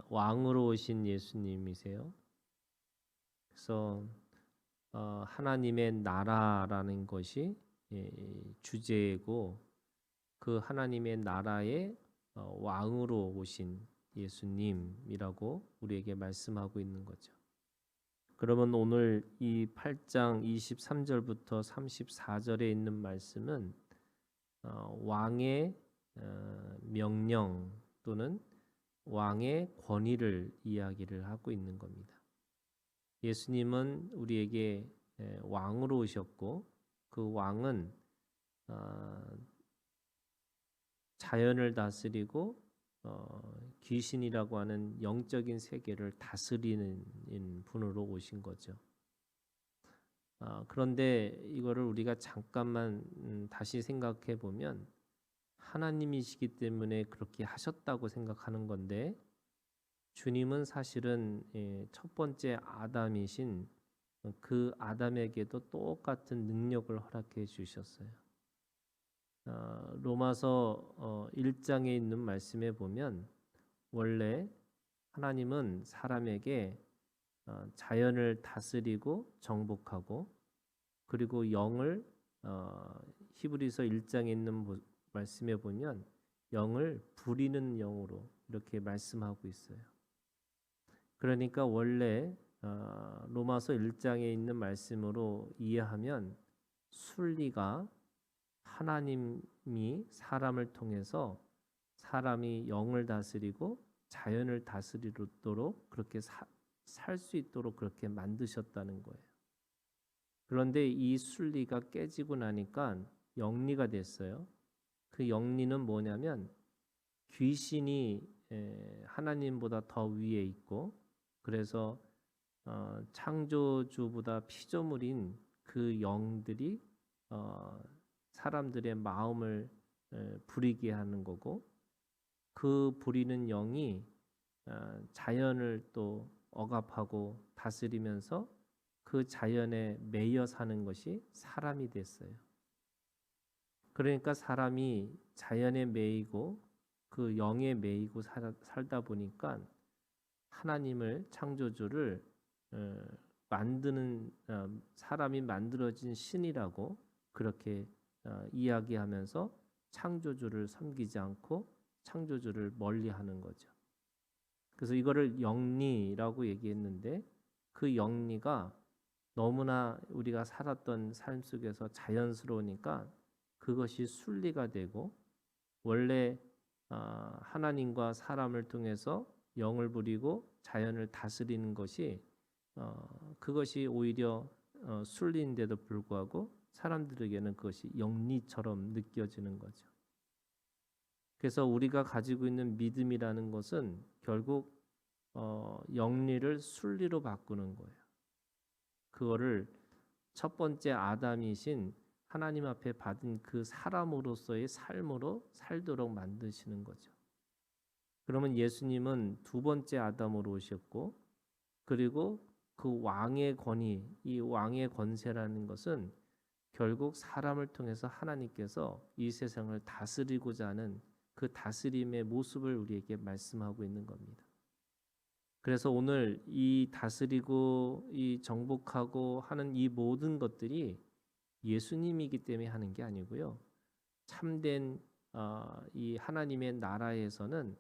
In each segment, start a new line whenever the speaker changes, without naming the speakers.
왕으로 오신 예수님이세요. 그래서 하나님의 나라라는 것이 주제고 그 하나님의 나라의 왕으로 오신 예수님이라고 우리에게 말씀하고 있는 거죠. 그러면 오늘 이 8장 23절부터 34절에 있는 말씀은 왕의 명령 또는 왕의 권위를 이야기를 하고 있는 겁니다. 예수님은 우리에게 왕으로 오셨고 그 왕은 자연을 다스리고 귀신이라고 하는 영적인 세계를 다스리는 분으로 오신 거죠. 그런데 이거를 우리가 잠깐만 다시 생각해 보면 하나님이시기 때문에 그렇게 하셨다고 생각하는 건데 주님은 사실은 첫 번째 아담이신 그 아담에게도 똑같은 능력을 허락해 주셨어요. 로마서 1장에 있는 말씀에 보면 원래 하나님은 사람에게 자연을 다스리고 정복하고 그리고 영을 히브리서 1장에 있는 말씀에 보면 영을 부리는 영으로 이렇게 말씀하고 있어요. 그러니까 원래 로마서 1장에 있는 말씀으로 이해하면 순리가 하나님이 사람을 통해서 사람이 영을 다스리고 자연을 다스리도록 그렇게 살 수 있도록 그렇게 만드셨다는 거예요. 그런데 이 순리가 깨지고 나니까 영리가 됐어요. 그 영리는 뭐냐면 귀신이 하나님보다 더 위에 있고 그래서 창조주보다 피조물인 그 영들이 사람들의 마음을 부리게 하는 거고 그 부리는 영이 자연을 또 억압하고 다스리면서 그 자연에 매여 사는 것이 사람이 됐어요. 그러니까 사람이 자연에 매이고 그 영에 매이고 살다 보니까 하나님을 창조주를 만드는 사람이 만들어진 신이라고 그렇게 이야기하면서 창조주를 섬기지 않고 창조주를 멀리하는 거죠. 그래서 이거를 영리라고 얘기했는데 그 영리가 너무나 우리가 살았던 삶 속에서 자연스러우니까 그것이 순리가 되고 원래 하나님과 사람을 통해서 영을 부리고 자연을 다스리는 것이 그것이 오히려 순리인데도 불구하고 사람들에게는 그것이 영리처럼 느껴지는 거죠. 그래서 우리가 가지고 있는 믿음이라는 것은 결국 영리를 순리로 바꾸는 거예요. 그거를 첫 번째 아담이신 하나님 앞에 받은 그 사람으로서의 삶으로 살도록 만드시는 거죠. 그러면 예수님은 두 번째 아담으로 오셨고 그리고 그 왕의 권위, 이 왕의 권세라는 것은 결국 사람을 통해서 하나님께서 이 세상을 다스리고자 하는 그 다스림의 모습을 우리에게 말씀하고 있는 겁니다. 그래서 오늘 이 다스리고 이 정복하고 하는 이 모든 것들이 예수님이기 때문에 하는 게 아니고요. 참된 이 하나님의 나라에서는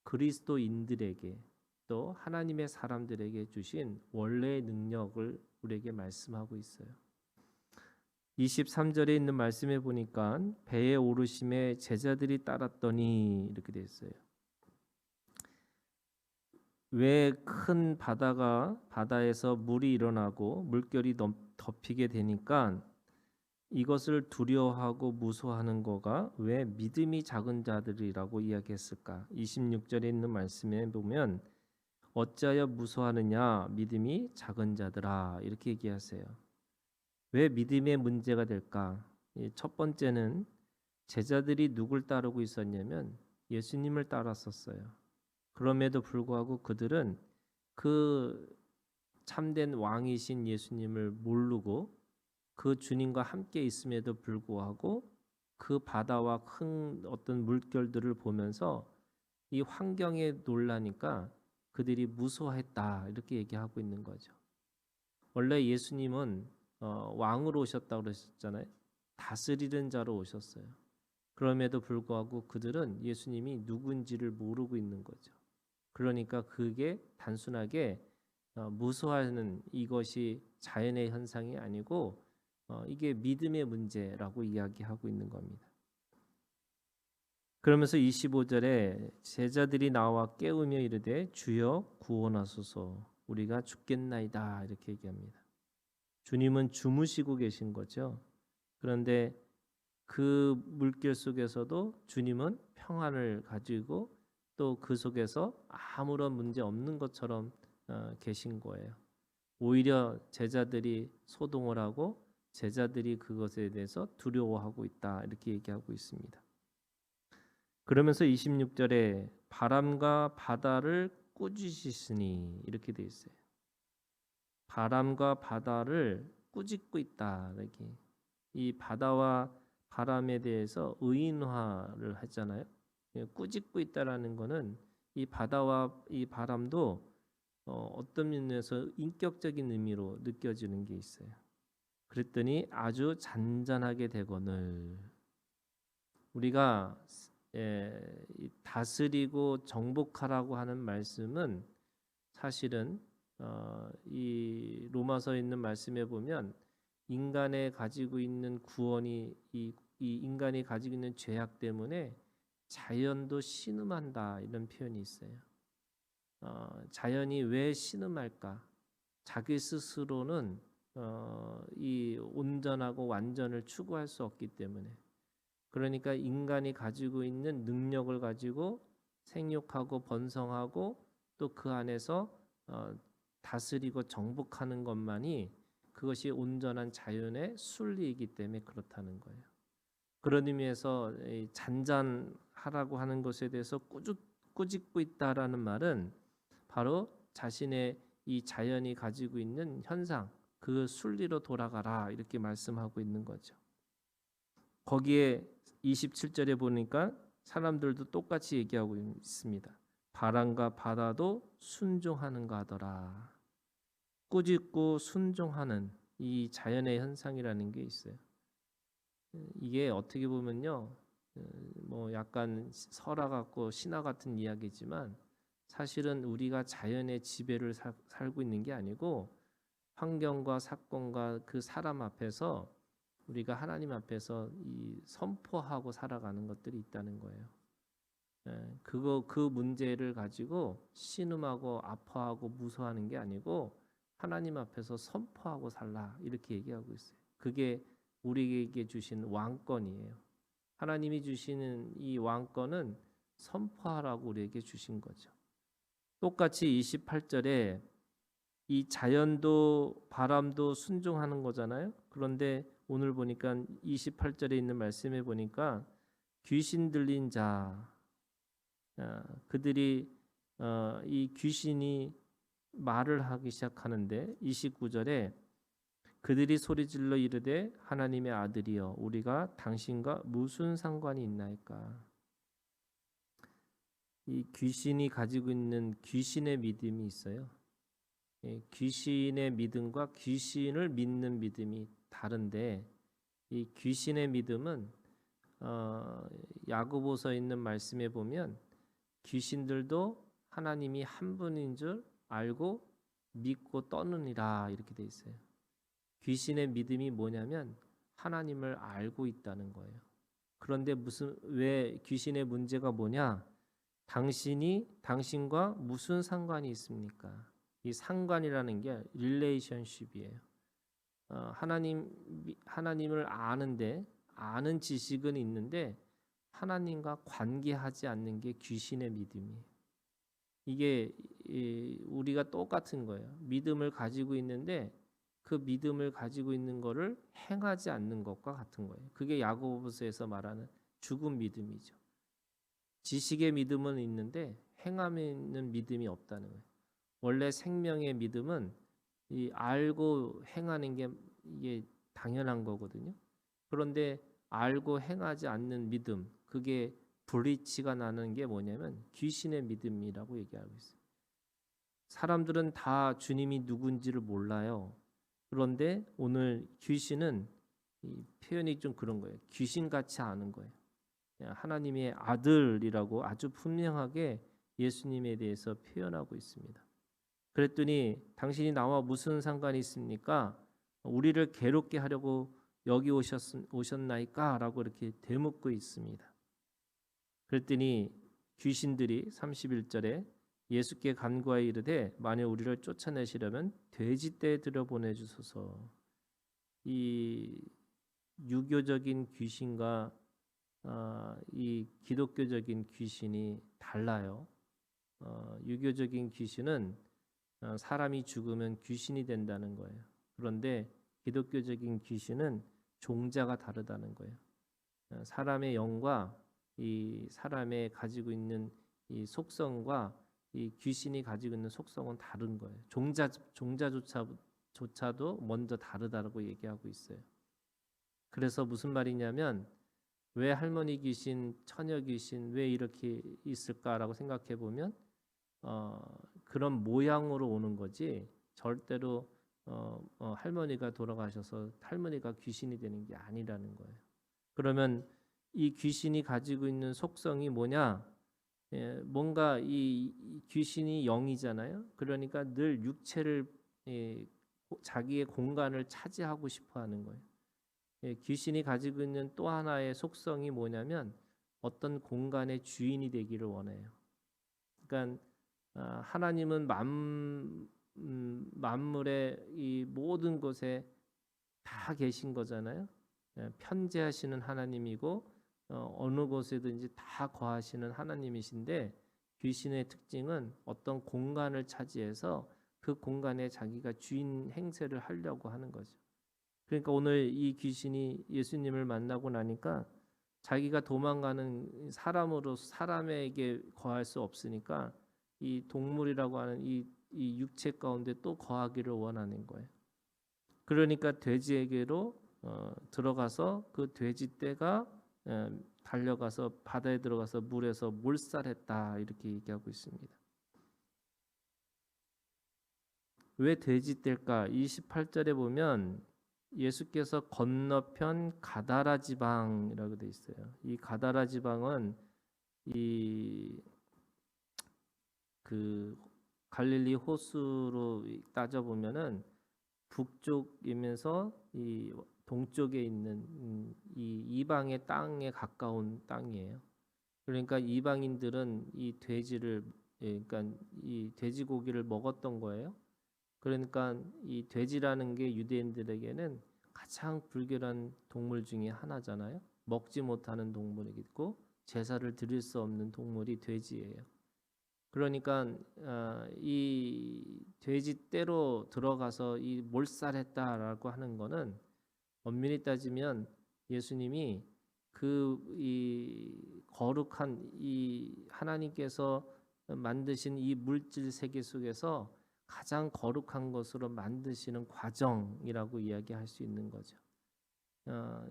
그리스도인들에게 또 하나님의 사람들에게 주신 원래의 능력을 우리에게 말씀하고 있어요. 23절에 있는 말씀에 보니까 배에 오르심에 제자들이 따랐더니 이렇게 되어 있어요. 왜 큰 바다에서 물이 일어나고 물결이 덮이게 되니까 이것을 두려워하고 무서워하는 거가 왜 믿음이 작은 자들이라고 이야기했을까? 26절에 있는 말씀에 보면 어찌하여 무서워하느냐 믿음이 작은 자들아 이렇게 얘기하세요. 왜 믿음의 문제가 될까? 첫 번째는 제자들이 누굴 따르고 있었냐면 예수님을 따랐었어요. 그럼에도 불구하고 그들은 그 참된 왕이신 예수님을 모르고 그 주님과 함께 있음에도 불구하고 그 바다와 큰 어떤 물결들을 보면서 이 환경에 놀라니까 그들이 무서워했다 이렇게 얘기하고 있는 거죠. 원래 예수님은 왕으로 오셨다고 그러셨잖아요. 다스리는 자로 오셨어요. 그럼에도 불구하고 그들은 예수님이 누군지를 모르고 있는 거죠. 그러니까 그게 단순하게 무서워하는 이것이 자연의 현상이 아니고 이게 믿음의 문제라고 이야기하고 있는 겁니다. 그러면서 25절에 제자들이 나와 깨우며 이르되 주여 구원하소서 우리가 죽겠나이다 이렇게 얘기합니다. 주님은 주무시고 계신 거죠. 그런데 그 물결 속에서도 주님은 평안을 가지고 또 그 속에서 아무런 문제 없는 것처럼 계신 거예요. 오히려 제자들이 소동을 하고 제자들이 그것에 대해서 두려워하고 있다 이렇게 얘기하고 있습니다. 그러면서 26절에 바람과 바다를 꾸짖으시니 이렇게 돼 있어요. 바람과 바다를 꾸짖고 있다 이렇게. 이 바다와 바람에 대해서 의인화를 했잖아요. 꾸짖고 있다라는 거는 이 바다와 이 바람도 어떤 면에서 인격적인 의미로 느껴지는 게 있어요. 그랬더니 아주 잔잔하게 되거늘 우리가 다스리고 정복하라고 하는 말씀은 사실은 이 로마서에 있는 말씀에 보면 인간의 가지고 있는 구원이 이 인간이 가지고 있는 죄악 때문에 자연도 신음한다 이런 표현이 있어요. 자연이 왜 신음할까? 자기 스스로는 이 온전하고 완전을 추구할 수 없기 때문에 그러니까 인간이 가지고 있는 능력을 가지고 생육하고 번성하고 또 그 안에서 다스리고 정복하는 것만이 그것이 온전한 자연의 순리이기 때문에 그렇다는 거예요. 그런 의미에서 잔잔하라고 하는 것에 대해서 꾸짖고 있다라는 말은 바로 자신의 이 자연이 가지고 있는 현상, 그 순리로 돌아가라 이렇게 말씀하고 있는 거죠. 거기에 27절에 보니까 사람들도 똑같이 얘기하고 있습니다. 바람과 바다도 순종하는가 하더라. 꾸짖고 순종하는 이 자연의 현상이라는 게 있어요. 이게 어떻게 보면요, 뭐 약간 설화 같고 신화 같은 이야기지만 사실은 우리가 자연의 지배를 살고 있는 게 아니고 환경과 사건과 그 사람 앞에서 우리가 하나님 앞에서 이 선포하고 살아가는 것들이 있다는 거예요. 그 문제를 가지고 신음하고 아파하고 무서워하는 게 아니고 하나님 앞에서 선포하고 살라 이렇게 얘기하고 있어요. 그게 우리에게 주신 왕권이에요. 하나님이 주시는 이 왕권은 선포하라고 우리에게 주신 거죠. 똑같이 28절에 이 자연도 바람도 순종하는 거잖아요. 그런데 오늘 보니까 28절에 있는 말씀에 보니까 귀신 들린 자 그들이 이 귀신이 말을 하기 시작하는데 29절에 그들이 소리질러 이르되 하나님의 아들이여 우리가 당신과 무슨 상관이 있나이까. 이 귀신이 가지고 있는 귀신의 믿음이 있어요. 귀신의 믿음과 귀신을 믿는 믿음이 다른데 이 귀신의 믿음은 야고보서에 있는 말씀에 보면 귀신들도 하나님이 한 분인 줄 알고 믿고 떠느니라 이렇게 돼 있어요. 귀신의 믿음이 뭐냐면 하나님을 알고 있다는 거예요. 그런데 왜 귀신의 문제가 뭐냐? 당신과 무슨 상관이 있습니까? 이 상관이라는 게 릴레이션십이에요. 하나님을 아는 지식은 있는데 하나님과 관계하지 않는 게 귀신의 믿음이에요. 이게 우리가 똑같은 거예요. 믿음을 가지고 있는데 그 믿음을 가지고 있는 거를 행하지 않는 것과 같은 거예요. 그게 야고보서에서 말하는 죽은 믿음이죠. 지식의 믿음은 있는데 행함에 있는 믿음이 없다는 거예요. 원래 생명의 믿음은 이 알고 행하는 게 이게 당연한 거거든요. 그런데 알고 행하지 않는 믿음, 그게 브리치가 나는 게 뭐냐면 귀신의 믿음이라고 얘기하고 있어요. 사람들은 다 주님이 누군지를 몰라요. 그런데 오늘 귀신은 이 표현이 좀 그런 거예요. 귀신같이 아는 거예요. 하나님의 아들이라고 아주 분명하게 예수님에 대해서 표현하고 있습니다. 그랬더니 당신이 나와 무슨 상관이 있습니까? 우리를 괴롭게 하려고 여기 오셨나이까? 라고 이렇게 되묻고 있습니다. 그랬더니 귀신들이 31절에 예수께 간구하여 이르되 만일 우리를 쫓아내시려면 돼지떼에 들여보내주소서. 이 유교적인 귀신과 이 기독교적인 귀신이 달라요. 유교적인 귀신은 사람이 죽으면 귀신이 된다는 거예요. 그런데 기독교적인 귀신은 종자가 다르다는 거예요. 사람의 영과 이 사람의 가지고 있는 이 속성과 이 귀신이 가지고 있는 속성은 다른 거예요. 종자조차도 먼저 다르다고 얘기하고 있어요. 그래서 무슨 말이냐면 왜 할머니 귀신, 처녀 귀신 왜 이렇게 있을까라고 생각해 보면 그런 모양으로 오는 거지 절대로 할머니가 돌아가셔서 할머니가 귀신이 되는 게 아니라는 거예요. 그러면 이 귀신이 가지고 있는 속성이 뭐냐? 뭔가 이 귀신이 영이잖아요. 그러니까 늘 육체를 자기의 공간을 차지하고 싶어 하는 거예요. 귀신이 가지고 있는 또 하나의 속성이 뭐냐면 어떤 공간의 주인이 되기를 원해요. 그러니까 하나님은 만물의 이 모든 곳에 다 계신 거잖아요. 편재하시는 하나님이고 어느 곳에든지 다 거하시는 하나님이신데 귀신의 특징은 어떤 공간을 차지해서 그 공간에 자기가 주인 행세를 하려고 하는 거죠. 그러니까 오늘 이 귀신이 예수님을 만나고 나니까 자기가 도망가는 사람으로 사람에게 거할 수 없으니까 이 동물이라고 하는 이 육체 가운데 또 거하기를 원하는 거예요. 그러니까 돼지에게로 들어가서 그 돼지떼가 달려가서 바다에 들어가서 물에서 몰살했다 이렇게 얘기하고 있습니다. 왜 돼지떼일까? 28절에 보면 예수께서 건너편 가다라 지방이라고 돼 있어요. 이 가다라 지방은 그 갈릴리 호수로 따져 보면은 북쪽이면서 이 동쪽에 있는 이 이방의 땅에 가까운 땅이에요. 그러니까 이방인들은 이 돼지를 그러니까 이 돼지고기를 먹었던 거예요. 그러니까 이 돼지라는 게 유대인들에게는 가장 불결한 동물 중에 하나잖아요. 먹지 못하는 동물이고 제사를 드릴 수 없는 동물이 돼지예요. 그러니까 이 돼지떼로 들어가서 이 몰살했다라고 하는 거는 엄밀히 따지면 예수님이 이 거룩한 이 하나님께서 만드신 이 물질 세계 속에서 가장 거룩한 것으로 만드시는 과정이라고 이야기할 수 있는 거죠.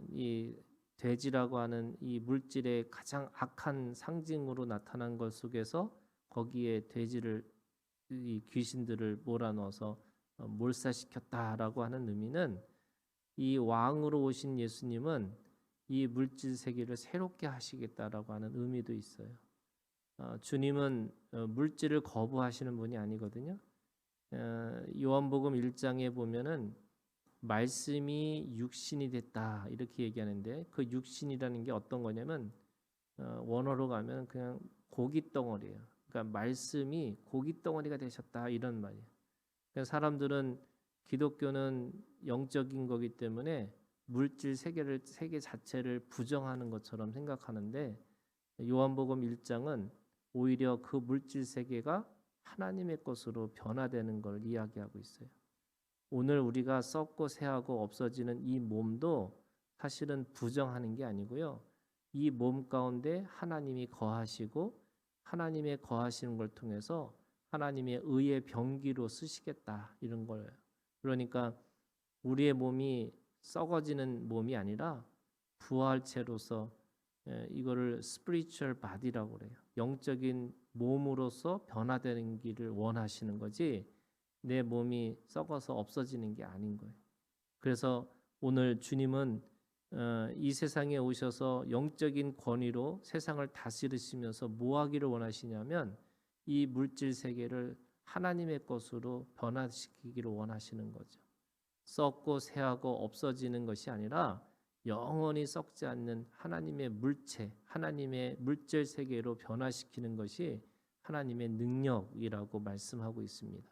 이 돼지라고 하는 이 물질의 가장 악한 상징으로 나타난 것 속에서 거기에 돼지를 이 귀신들을 몰아넣어서 몰살시켰다라고 하는 의미는 이 왕으로 오신 예수님은 이 물질 세계를 새롭게 하시겠다라고 하는 의미도 있어요. 주님은 물질을 거부하시는 분이 아니거든요. 요한복음 1장에 보면은 말씀이 육신이 됐다 이렇게 얘기하는데 그 육신이라는 게 어떤 거냐면 원어로 가면 그냥 고기 덩어리예요. 그러니까 말씀이 고기 덩어리가 되셨다 이런 말이에요. 그러니까 사람들은 기독교는 영적인 거기 때문에 물질 세계 자체를 부정하는 것처럼 생각하는데 요한복음 1장은 오히려 그 물질 세계가 하나님의 것으로 변화되는 걸 이야기하고 있어요. 오늘 우리가 썩고 새하고 없어지는 이 몸도 사실은 부정하는 게 아니고요. 이 몸 가운데 하나님이 거하시고 하나님의 거하시는 걸 통해서 하나님의 의의 병기로 쓰시겠다 이런 거예요. 그러니까 우리의 몸이 썩어지는 몸이 아니라 부활체로서 이거를 spiritual body라고 그래요. 영적인 몸으로서 변화되는 길을 원하시는 거지 내 몸이 썩어서 없어지는 게 아닌 거예요. 그래서 오늘 주님은 이 세상에 오셔서 영적인 권위로 세상을 다스리시면서 뭐 하기를 원하시냐면 이 물질 세계를 하나님의 것으로 변화시키기를 원하시는 거죠. 썩고 새하고 없어지는 것이 아니라 영원히 썩지 않는 하나님의 물체, 하나님의 물질 세계로 변화시키는 것이 하나님의 능력이라고 말씀하고 있습니다.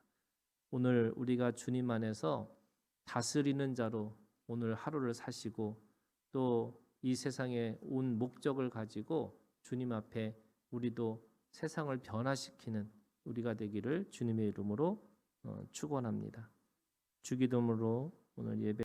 오늘 우리가 주님 안에서 다스리는 자로 오늘 하루를 사시고 또 이 세상에 온 목적을 가지고 주님 앞에 우리도 세상을 변화시키는 우리가 되기를 주님의 이름으로 축원합니다. 주기도문으로 오늘 예배